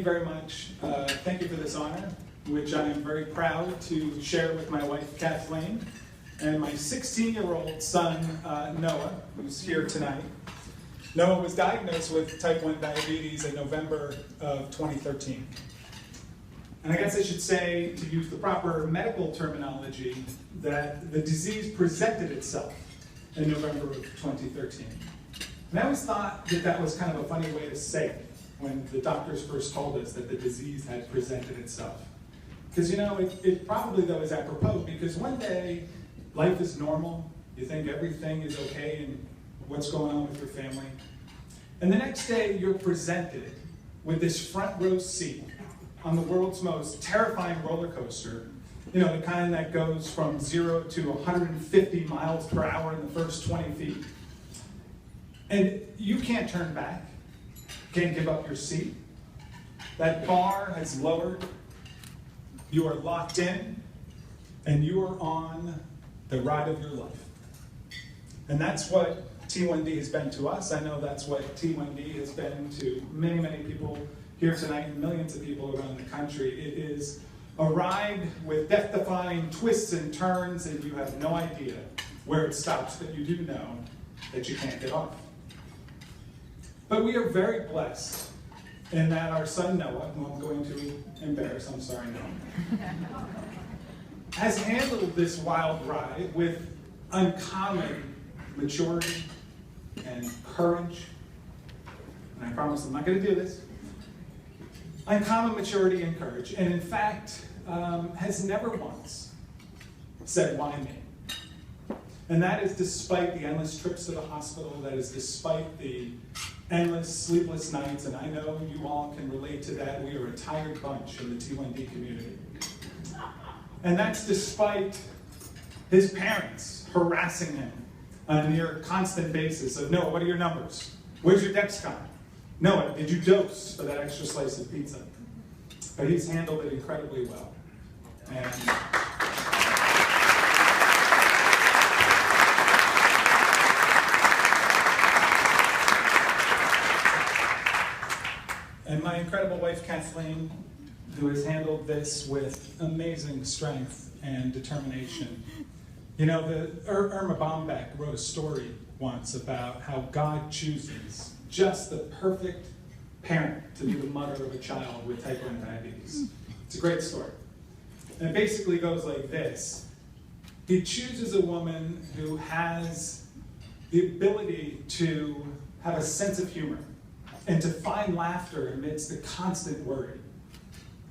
you very much. Thank you for this honor, which I am very proud to share with my wife, Kathleen, and my 16-year-old son, Noah, who's here tonight. Noah was diagnosed with type 1 diabetes in November of 2013. And I guess I should say, to use the proper medical terminology, that the disease presented itself in November of 2013. And I always thought that that was kind of a funny way to say it when the doctors first told us that the disease had presented itself. Because, you know, it probably, though, is apropos, because one day life is normal, you think everything is okay and what's going on with your family. And the next day you're presented with this front row seat on the world's most terrifying roller coaster, you know, the kind that goes from 0 to 150 miles per hour in the first 20 feet. And you can't turn back, can't give up your seat. That bar has lowered, you are locked in, and you are on the ride of your life. And that's what T1D has been to us. I know that's what T1D has been to many, many people here tonight and millions of people around the country. It is a ride with death-defying twists and turns, and you have no idea where it stops, but you do know that you can't get off. But we are very blessed in that our son Noah, who I'm going to embarrass, I'm sorry, Noah, has handled this wild ride with uncommon maturity and courage. And I promise I'm not going to do this. Uncommon maturity and courage. And in fact, has never once said, "Why me?" And that is despite the endless trips to the hospital, that is despite the endless sleepless nights, and I know you all can relate to that. We are a tired bunch in the T1D community. And that's despite his parents harassing him on a near constant basis of, "Noah, what are your numbers? Where's your Dexcom? Noah, did you dose for that extra slice of pizza?" But he's handled it incredibly well. And my incredible wife, Kathleen, who has handled this with amazing strength and determination. You know, Irma Bombeck wrote a story once about how God chooses just the perfect parent to be the mother of a child with type 1 diabetes. It's a great story. And it basically goes like this. He chooses a woman who has the ability to have a sense of humor and to find laughter amidst the constant worry.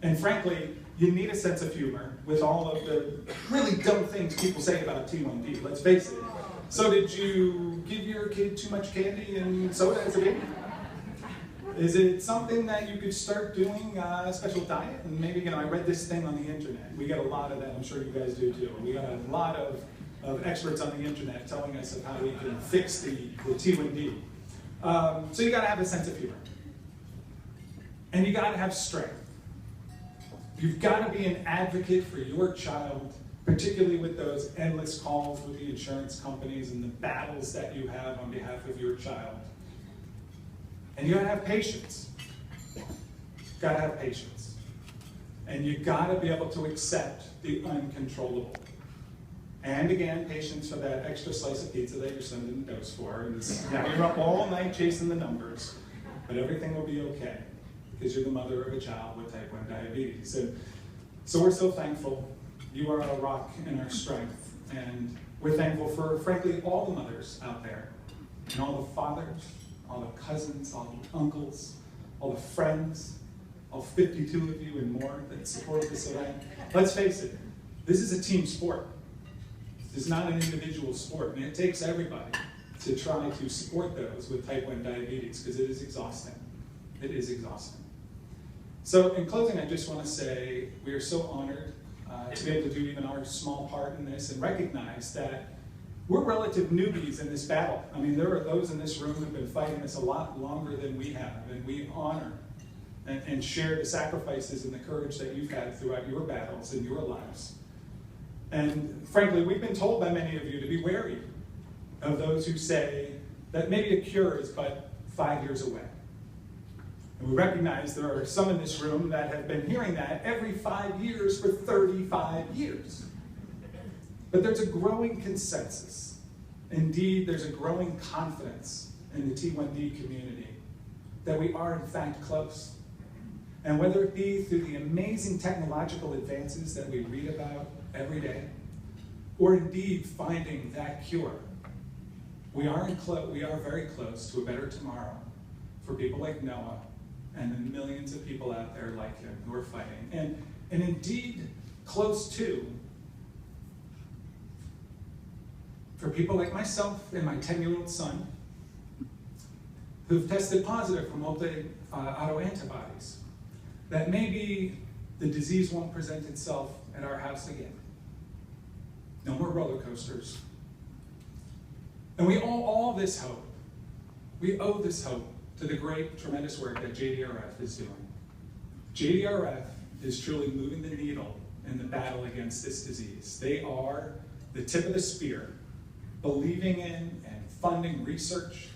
And frankly, you need a sense of humor with all of the really dumb things people say about T1D, let's face it. So did you give your kid too much candy and soda as a baby? Is it something that you could start doing a special diet? And maybe, you know, I read this thing on the internet. We get a lot of that, I'm sure you guys do too. We got a lot of experts on the internet telling us of how we can fix the T1D. So you gotta have a sense of humor. And you gotta have strength. You've gotta be an advocate for your child, particularly with those endless calls with the insurance companies and the battles that you have on behalf of your child. And you gotta have patience. Gotta have patience. And you gotta be able to accept the uncontrollable. And again, patience for that extra slice of pizza that you're sending a dose for. And you're up all night chasing the numbers, but everything will be okay because you're the mother of a child with type 1 diabetes. So we're so thankful. You are our rock and our strength. And we're thankful for, frankly, all the mothers out there, and all the fathers, all the cousins, all the uncles, all the friends, all 52 of you and more that support this event. Let's face it, this is a team sport. It's not an individual sport, and it takes everybody to try to support those with type 1 diabetes because it is exhausting. It is exhausting. So in closing, I just want to say we are so honored to be able to do even our small part in this and recognize that we're relative newbies in this battle. I mean, there are those in this room who have been fighting this a lot longer than we have, and we honor and share the sacrifices and the courage that you've had throughout your battles and your lives. And frankly, we've been told by many of you to be wary of those who say that maybe a cure is but 5 years away. And we recognize there are some in this room that have been hearing that every 5 years for 35 years. But there's a growing consensus. Indeed, there's a growing confidence in the T1D community that we are in fact close. And whether it be through the amazing technological advances that we read about every day, or indeed finding that cure, we are very close to a better tomorrow for people like Noah and the millions of people out there like him who are fighting. And indeed, close to for people like myself and my 10-year-old son who've tested positive for multi-autoantibodies, that maybe the disease won't present itself at our house again. No more roller coasters. And we owe all this hope. We owe this hope to the great, tremendous work that JDRF is doing. JDRF is truly moving the needle in the battle against this disease. They are the tip of the spear, believing in and funding research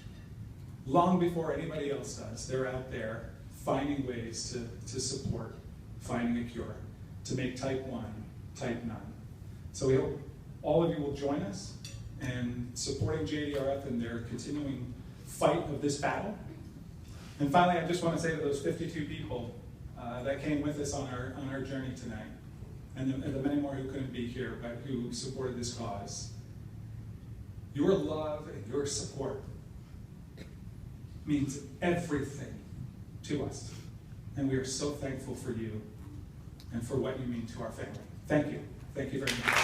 long before anybody else does. They're out there finding ways to support finding a cure, to make type 1 type none. So we hope all of you will join us in supporting JDRF in their continuing fight of this battle. And finally, I just want to say to those 52 people that came with us on our journey tonight, and the many more who couldn't be here, but who supported this cause, your love and your support means everything to us. And we are so thankful for you and for what you mean to our family. Thank you. Thank you very much.